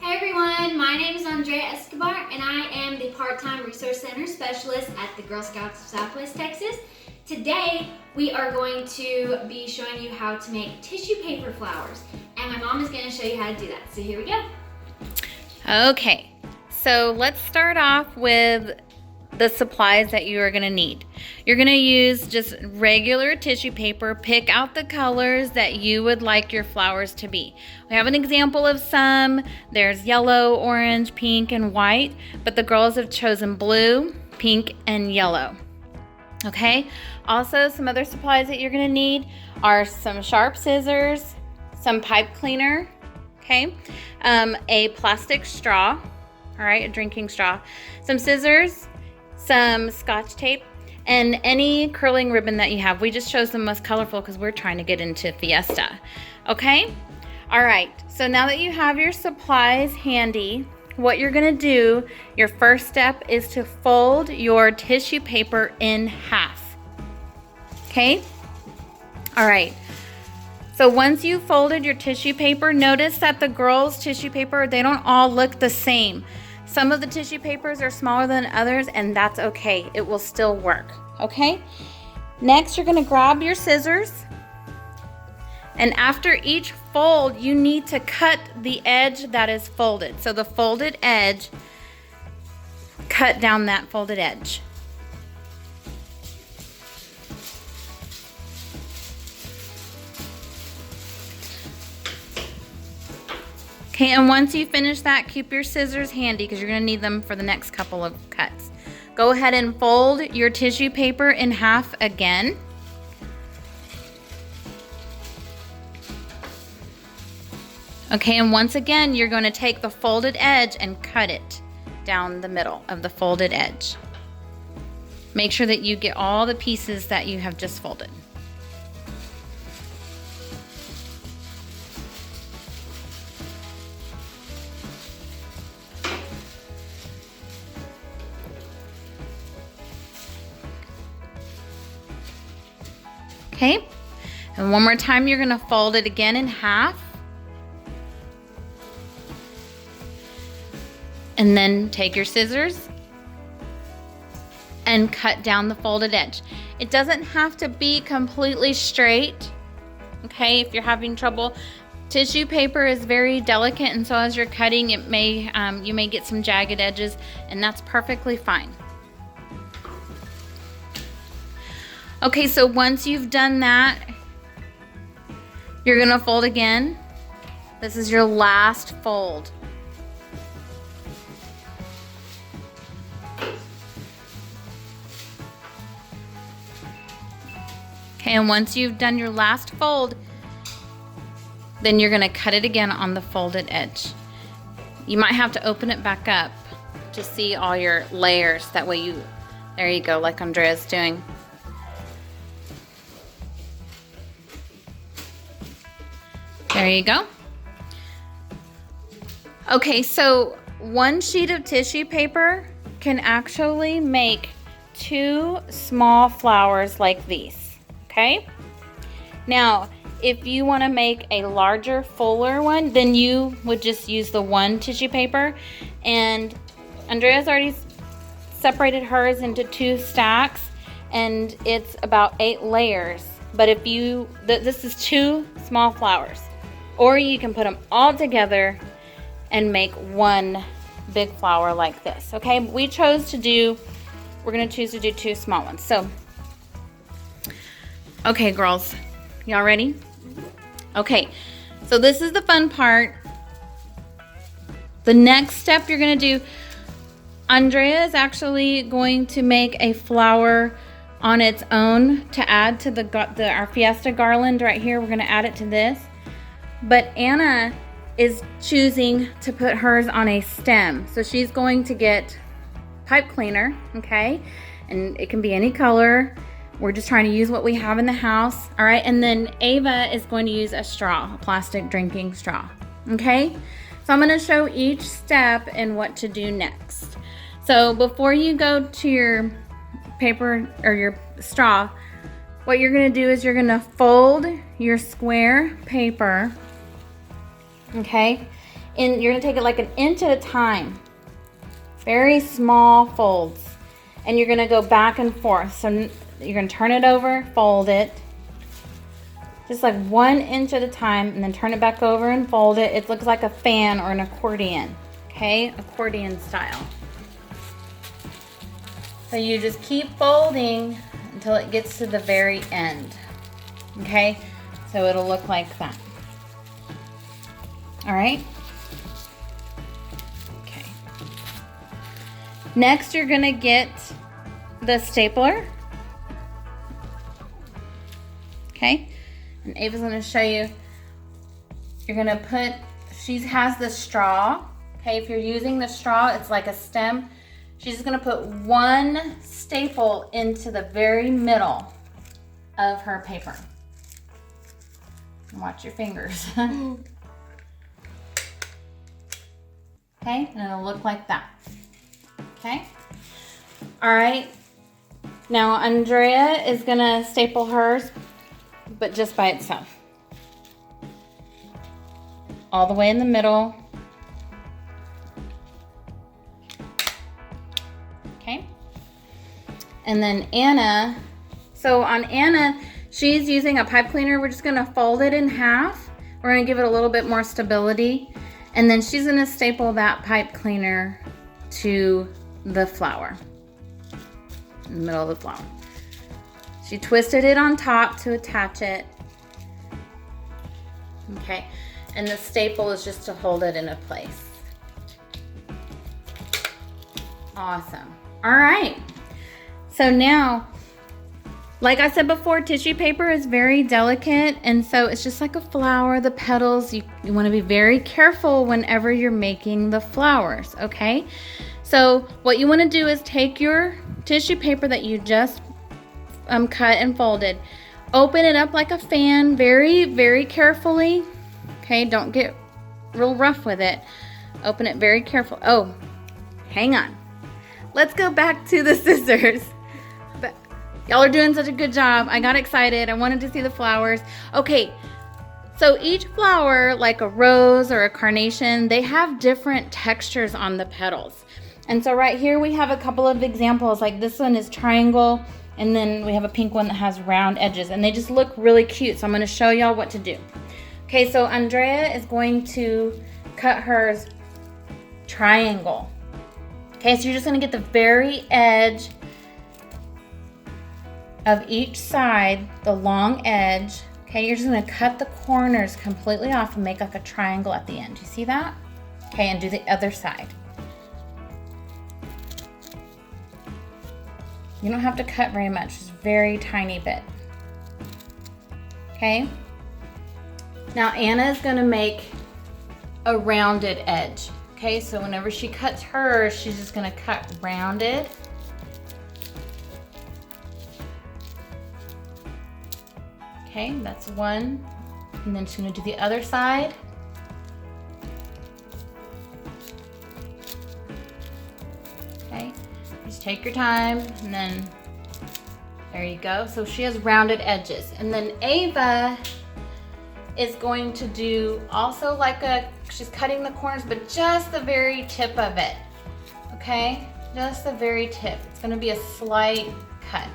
Hey everyone, my name is Andrea Escobar and I am the part-time Resource Center Specialist at the Girl Scouts of Southwest Texas. Today we are going to be showing you how to make tissue paper flowers, and my mom is going to show you how to do that. So here we go. Okay, so let's start off with the supplies that you are going to need. You're going to use just regular tissue paper. Pick out the colors that you would like your flowers to be. We have an example of some. There's yellow, orange, pink, and white, but the girls have chosen blue, pink, and yellow. Okay, also some other supplies that you're going to need are some sharp scissors, some pipe cleaner, okay, a plastic straw, all right, a drinking straw, some scissors, some scotch tape, and any curling ribbon that you have. We just chose the most colorful because we're trying to get into Fiesta. Okay? All right. So now that you have your supplies handy, what you're going to do, your first step is to fold your tissue paper in half. Okay? All right. So once you've folded your tissue paper, notice that the girls' tissue paper, they don't all look the same. Some of the tissue papers are smaller than others, and that's okay. It will still work, okay? Next, you're gonna grab your scissors, and after each fold, you need to cut the edge that is folded. So the folded edge, cut down that folded edge. Okay, and once you finish that, keep your scissors handy because you're going to need them for the next couple of cuts. Go ahead and fold your tissue paper in half again. Okay, and once again, you're going to take the folded edge and cut it down the middle of the folded edge. Make sure that you get all the pieces that you have just folded. Okay, and one more time, you're gonna fold it again in half. And then take your scissors and cut down the folded edge. It doesn't have to be completely straight, okay, if you're having trouble. Tissue paper is very delicate, and so as you're cutting, it may you may get some jagged edges, and that's perfectly fine. Okay, so once you've done that, you're gonna fold again. This is your last fold. Okay, and once you've done your last fold, then you're gonna cut it again on the folded edge. You might have to open it back up to see all your layers. That way there you go, like Andrea's doing. There you go. Okay, so one sheet of tissue paper can actually make 2 small flowers like these, okay? Now, if you want to make a larger, fuller one, then you would just use the one tissue paper. And Andrea's already separated hers into 2 stacks, and it's about 8 layers. But if this is 2 small flowers. Or you can put them all together and make one big flower like this, okay? We're gonna choose to do 2 small ones. So, okay, girls, y'all ready? Okay, so this is the fun part. The next step you're gonna do, Andrea is actually going to make a flower on its own to add to our Fiesta garland right here. We're gonna add it to this. But Anna is choosing to put hers on a stem. So she's going to get pipe cleaner, okay? And it can be any color. We're just trying to use what we have in the house, all right? And then Ava is going to use a straw, a plastic drinking straw, okay? So I'm gonna show each step and what to do next. So before you go to your paper or your straw, what you're gonna do is you're gonna fold your square paper, okay, you're gonna take it like an inch at a time. Very small folds. And you're gonna go back and forth. So you're gonna turn it over, fold it. Just like 1 inch at a time, and then turn it back over and fold it. It looks like a fan or an accordion, okay? Accordion style. So you just keep folding until it gets to the very end, okay? So it'll look like that. All right? Okay. Next, you're gonna get the stapler, okay? And Ava's gonna show you. You're gonna put, she has the straw, okay? If you're using the straw, it's like a stem. She's just gonna put 1 staple into the very middle of her paper. Watch your fingers. Okay, and it'll look like that. Okay? All right. Now Andrea is gonna staple hers, but just by itself. All the way in the middle. Okay? And then Anna, so on Anna, she's using a pipe cleaner. We're just gonna fold it in half. We're gonna give it a little bit more stability. And then she's gonna staple that pipe cleaner to the flower, in the middle of the flower. She twisted it on top to attach it. Okay, and the staple is just to hold it in a place. Awesome. All right, so now, like I said before, tissue paper is very delicate, and so it's just like a flower, the petals, you want to be very careful whenever you're making the flowers, okay? So what you want to do is take your tissue paper that you just cut and folded, open it up like a fan, very, very carefully, okay? Don't get real rough with it. Open it very carefully. Oh, hang on. Let's go back to the scissors. Y'all are doing such a good job. I got excited. I wanted to see the flowers. Okay, so each flower, like a rose or a carnation, they have different textures on the petals. And so right here we have a couple of examples. Like this one is triangle, and then we have a pink one that has round edges, and they just look really cute. So I'm gonna show y'all what to do. Okay, so Andrea is going to cut hers triangle. Okay, so you're just gonna get the very edge of each side, the long edge. Okay, you're just gonna cut the corners completely off and make like a triangle at the end. You see that? Okay, and do the other side. You don't have to cut very much, just very tiny bit. Okay? Now Anna is gonna make a rounded edge. Okay, so whenever she cuts hers, she's just gonna cut rounded. Okay, that's one. And then she's gonna do the other side. Okay, just take your time, and then there you go. So she has rounded edges. And then Ava is going to do also like she's cutting the corners, but just the very tip of it. Okay, just the very tip. It's gonna be a slight cut.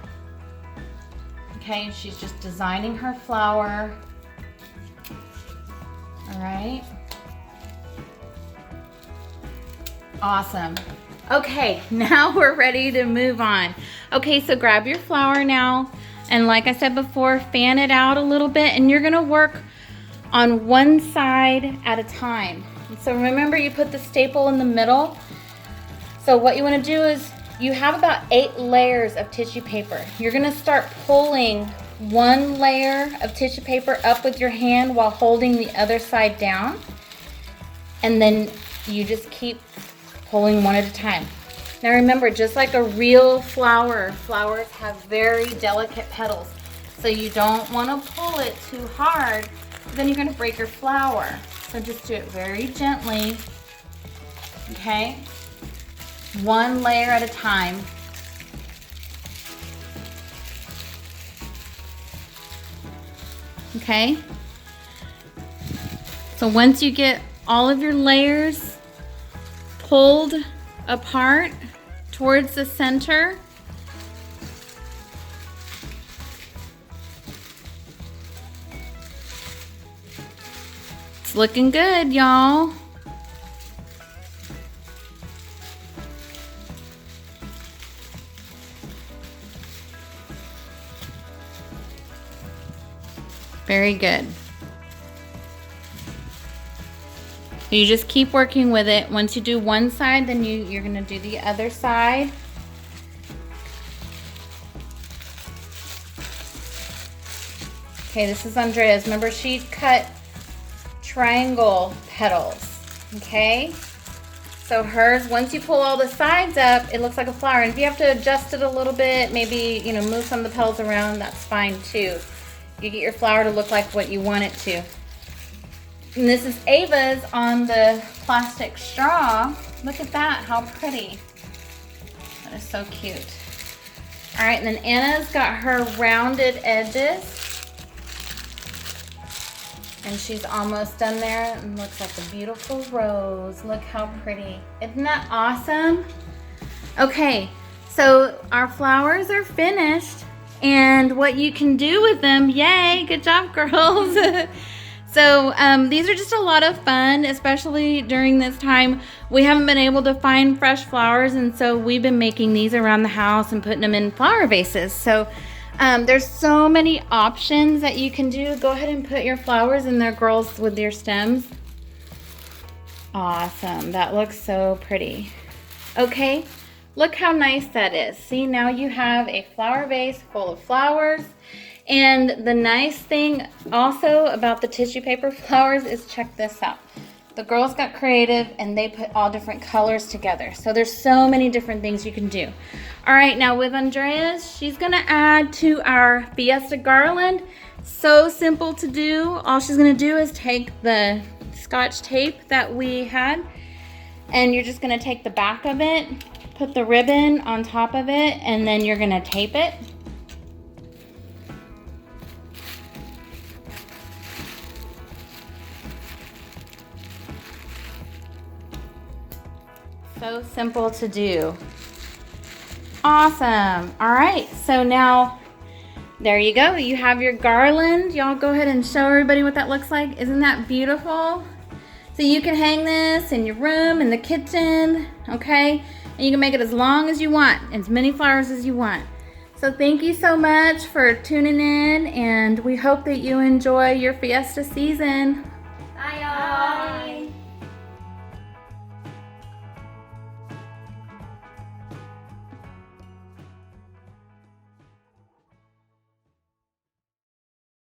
Okay, she's just designing her flower. All right. Awesome. Okay, now we're ready to move on. Okay, so grab your flower now, and like I said before, fan it out a little bit, and you're gonna work on one side at a time. And so remember, you put the staple in the middle. So what you wanna do is, you have about 8 layers of tissue paper. You're gonna start pulling one layer of tissue paper up with your hand while holding the other side down. And then you just keep pulling one at a time. Now remember, just like a real flower, flowers have very delicate petals. So you don't wanna pull it too hard, then you're gonna break your flower. So just do it very gently, okay? One layer at a time. Okay? So once you get all of your layers pulled apart towards the center. It's looking good, y'all. Very good. You just keep working with it. Once you do one side, then you're gonna do the other side. Okay, this is Andrea's. Remember, she cut triangle petals, okay? So hers, once you pull all the sides up, it looks like a flower. And if you have to adjust it a little bit, maybe, you know, move some of the petals around, that's fine too. You get your flower to look like what you want it to. And this is Ava's on the plastic straw. Look at that, how pretty. That is so cute. All right, and then Anna's got her rounded edges. And she's almost done there. And looks like a beautiful rose. Look how pretty. Isn't that awesome? Okay, so our flowers are finished. And what you can do with them, yay, good job, girls. So these are just a lot of fun, especially during this time. We haven't been able to find fresh flowers, and so we've been making these around the house and putting them in flower vases. So there's so many options that you can do. Go ahead and put your flowers in there, girls, with your stems. Awesome, that looks so pretty. Okay. Look how nice that is. See, now you have a flower vase full of flowers. And the nice thing also about the tissue paper flowers is, check this out. The girls got creative and they put all different colors together. So there's so many different things you can do. All right, now with Andrea's, she's gonna add to our Fiesta garland. So simple to do. All she's gonna do is take the Scotch tape that we had, and you're just gonna take the back of it, put the ribbon on top of it, and then you're gonna tape it. So simple to do. Awesome. All right, so now there you go. You have your garland. Y'all go ahead and show everybody what that looks like. Isn't that beautiful? So you can hang this in your room, in the kitchen, okay? And you can make it as long as you want, as many flowers as you want. So thank you so much for tuning in, and we hope that you enjoy your Fiesta season.